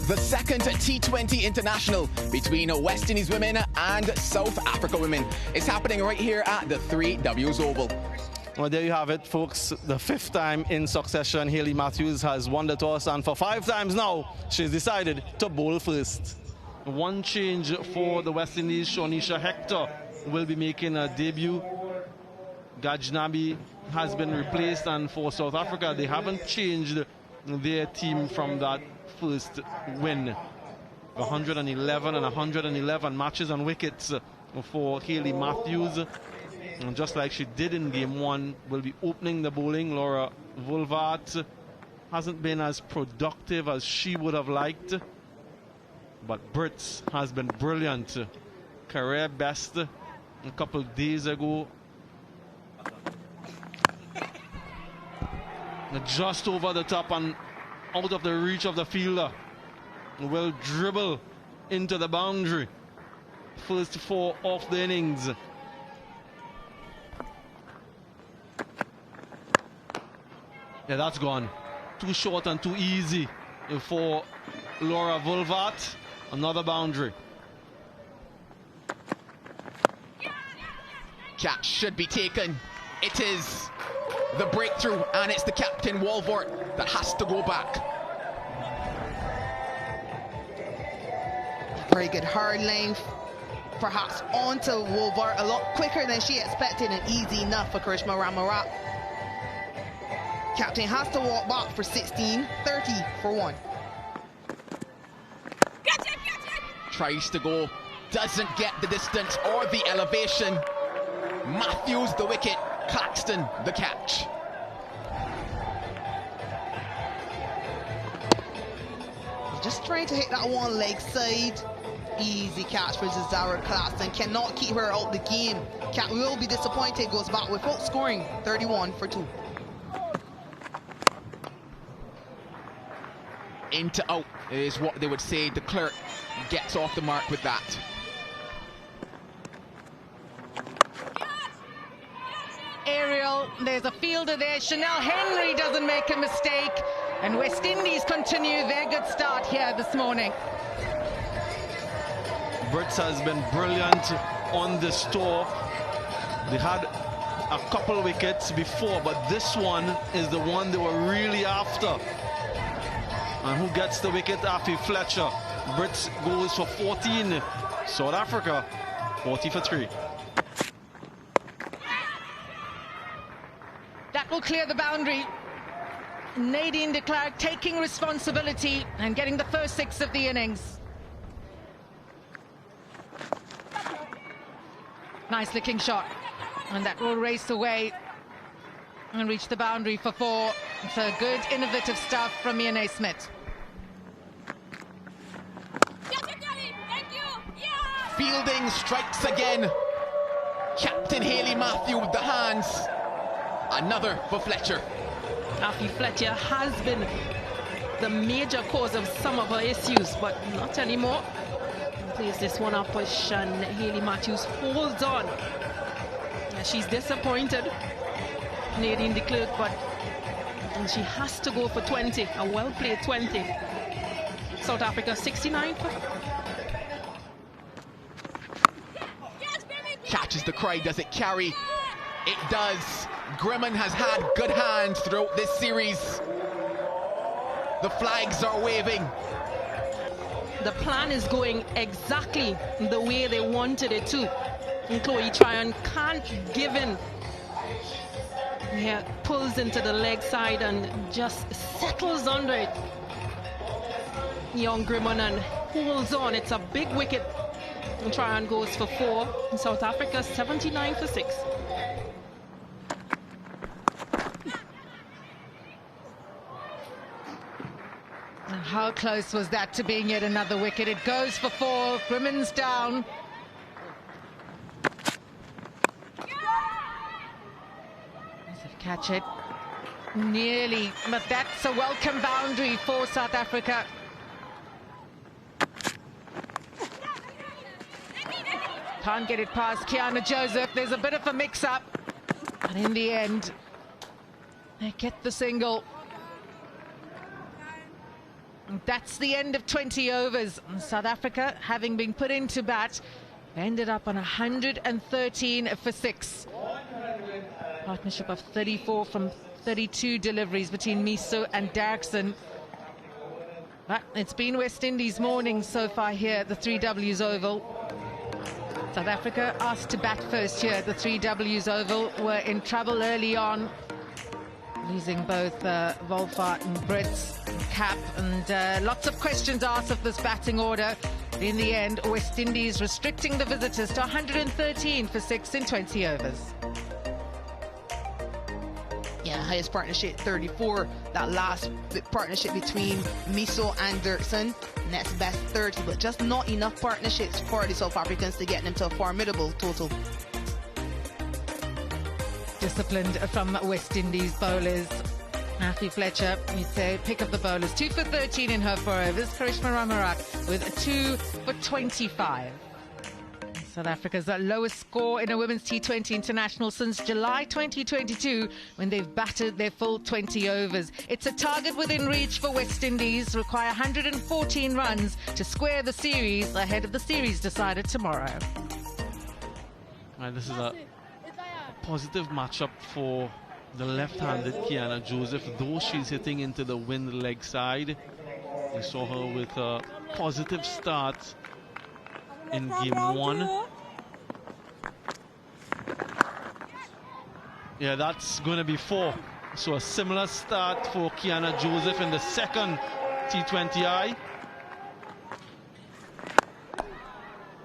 The second T20 international between West Indies women and South Africa women is happening right here at the 3Ws Oval. Well, there you have it, folks. The 5th time in succession Hayley Matthews has won the toss, and for 5 times now, she's decided to bowl first. One change for the West Indies. Shanisha Hector will be making a debut. Gajnabi has been replaced, and for South Africa, they haven't changed their team from that first win. 111 and 111 matches and wickets for Hayley Matthews. And just like she did in game 1, will be opening the bowling. Laura Vulvat hasn't been as productive as she would have liked, but Brits has been brilliant. Career best a couple days ago. Just over the top and out of the reach of the fielder. Will dribble into the boundary. First 4 of the innings. Yeah, that's gone. Too short and too easy for Laura Vulvat. Another boundary. Catch should be taken. It is the breakthrough, and it's the captain Walvort that has to go back. Very good hard length, perhaps onto Walvort a lot quicker than she expected, and easy enough for Karishma Ramarat. Captain has to walk back for 16, 30 for 1. Tries to go, doesn't get the distance or the elevation. Matthews the wicket, Claxton the catch. Just trying to hit that one leg side. Easy catch for Zara Claxton. Cannot keep her out the game. Cat will be disappointed. Goes back without scoring. 31 for 2. Into out is what they would say. De Klerk gets off the mark with that. Aerial, there's a fielder there. Chanel Henry doesn't make a mistake, and West Indies continue their good start here this morning. Brits has been brilliant on this tour. They had a couple wickets before, but this one is the one they were really after. And who gets the wicket? Afi Fletcher. Brits goes for 14. South Africa 40 for 3. That will clear the boundary. Nadine de Klerk taking responsibility and getting the first 6 of the innings. Nice looking shot, and that will race away and reach the boundary for 4. So good innovative stuff from Ian Smith. Fielding strikes again. Captain Hayley Matthews with the hands. Another for Fletcher. Afi Fletcher has been the major cause of some of her issues, but not anymore. Plays this one up push, and Hayley Matthews holds on. She's disappointed, Nadine de Klerk, but she has to go for 20, a well-played 20. South Africa 69. Catches the cry, does it carry? It does. Grimman has had good hands throughout this series. The flags are waving. The plan is going exactly the way they wanted it to. And Chloe Tryon can't give in. Yeah, pulls into the leg side and just settles under it. Young Grimman and holds on. It's a big wicket. And Tryon goes for 4. In South Africa 79 for 6. How close was that to being yet another wicket? It goes for 4. Grimman's down. Catch it. Nearly, but that's a welcome boundary for South Africa. Can't get it past Kiana Joseph. There's a bit of a mix-up. And in the end, they get the single. That's the end of 20 overs. South Africa, having been put into bat, ended up on 113 for 6. Partnership of 34 from 32 deliveries between Miso and Derksen. But it's been West Indies morning so far here at the 3Ws Oval. South Africa asked to bat first here at the 3Ws Oval. Were in trouble early on, losing both Wolfart and Brits, Cap, and lots of questions asked of this batting order. In the end, West Indies restricting the visitors to 113 for 6 in 20 overs. Yeah, highest partnership 34. That last partnership between Miso and Derksen, next best 30, but just not enough partnerships for the South Africans to get them to a formidable total. Disciplined from West Indies bowlers. Matthew Fletcher, you'd say, pick up the bowlers. 2 for 13 in her 4 overs. Karishma Ramarak with a 2 for 25. South Africa's lowest score in a women's T20 international since July 2022, when they've batted their full 20 overs. It's a target within reach for West Indies. Require 114 runs to square the series ahead of the series decided tomorrow. This is a positive matchup for the left-handed Kiana Joseph, though she's hitting into the wind leg side. We saw her with a positive start in game 1. Yeah, that's going to be 4. So a similar start for Kiana Joseph in the second T20I.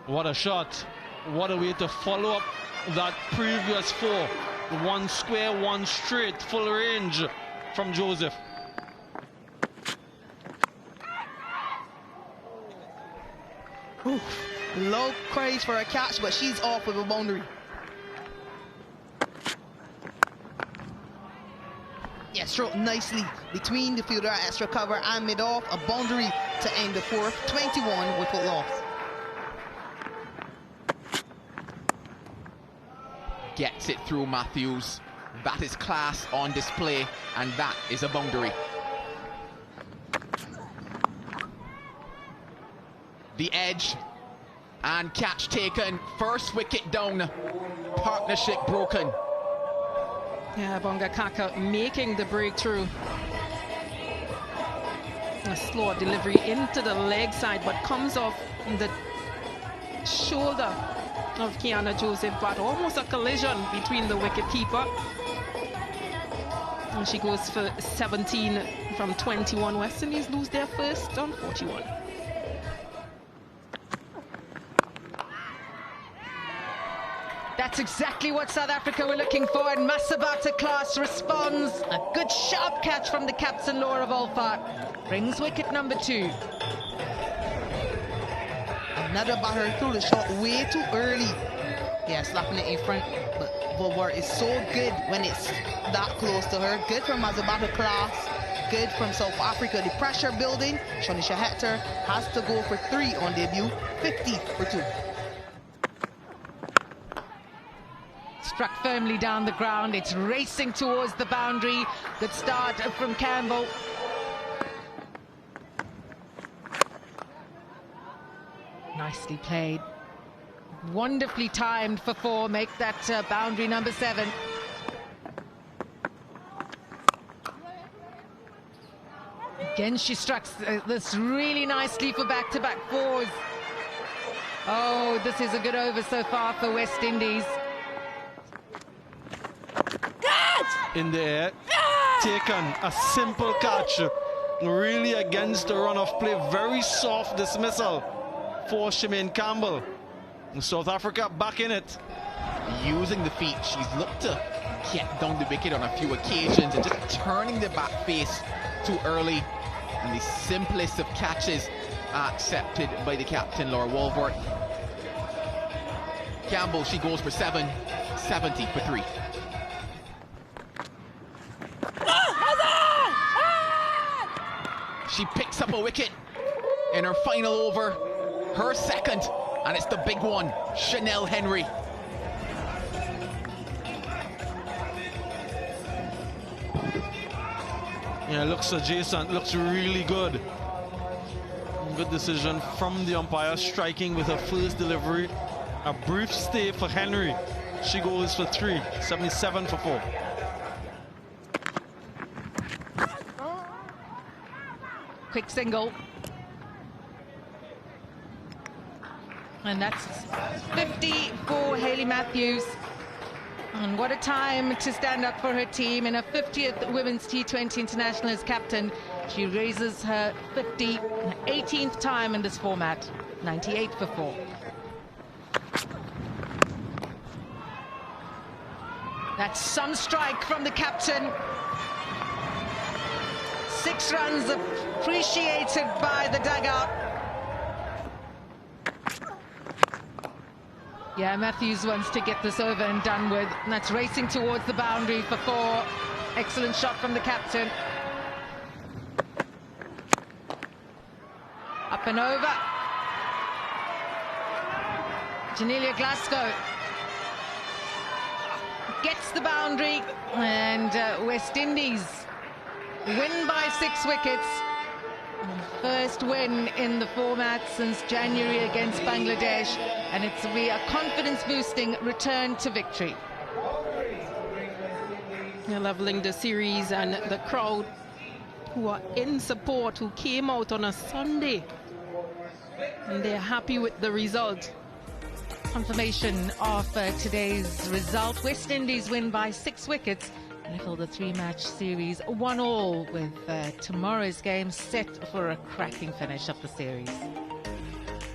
What a shot. What a way to follow up that previous 4. 1 square, 1 straight, full range from Joseph. Oof. Low praise for a catch, but she's off with a boundary. Yeah, stroke nicely between the fielder, extra cover and mid-off. A boundary to end the 4th. 21 wicket loss. Gets it through Matthews. That is class on display, and that is a boundary. The edge, and catch taken. First wicket down. Partnership broken. Yeah, Bonga Kaka making the breakthrough. A slow delivery into the leg side, but comes off the shoulder of Kiana Joseph, but almost a collision between the wicketkeeper. And she goes for 17 from 21. West Indies lose their first on 41. That's exactly what South Africa were looking for, and Masabata Class responds. A good sharp catch from the captain, Laura Wolfart. Brings wicket number 2. Another batter threw the shot way too early. Yeah, slapping it in front, but Wolfart is so good when it's that close to her. Good from Masabata Class. Good from South Africa. The pressure building. Shanisha Hector has to go for 3 on debut. 50 for 2. Struck firmly down the ground. It's racing towards the boundary. Good start from Campbell. Nicely played. Wonderfully timed for 4. Make that boundary number 7. Again, she struck this really nicely for back-to-back 4s. Oh, this is a good over so far for West Indies. In the air, taken, a simple catch, really against the run of play. Very soft dismissal for Shemaine Campbell. South Africa back in it. Using the feet, she's looked to get down the wicket on a few occasions, and just turning the back face too early. And the simplest of catches accepted by the captain, Laura Wolfart. Campbell, she goes for 7, 70 for 3. She picks up a wicket in her final over, her second, and it's the big one, Chanel Henry. Yeah, looks adjacent, looks really good. Good decision from the umpire, striking with her first delivery. A brief stay for Henry. She goes for 3, 77 for 4. Quick single. And that's 50 for Hayley Matthews. And what a time to stand up for her team. In her 50th Women's T20 International as captain, she raises her 18th time in this format. 98 for 4. That's some strike from the captain. 6 runs appreciated by the dugout. Yeah, Matthews wants to get this over and done with. And that's racing towards the boundary for 4. Excellent shot from the captain. Up and over. Janelia Glasgow gets the boundary, and West Indies win by 6 wickets. First win in the format since January against Bangladesh, and it's a confidence-boosting return to victory. They're leveling the series, and the crowd who are in support, who came out on a Sunday, and they're happy with the result. Confirmation of today's result. West Indies win by 6 wickets. Level the 3-match series 1-1, with tomorrow's game set for a cracking finish of the series.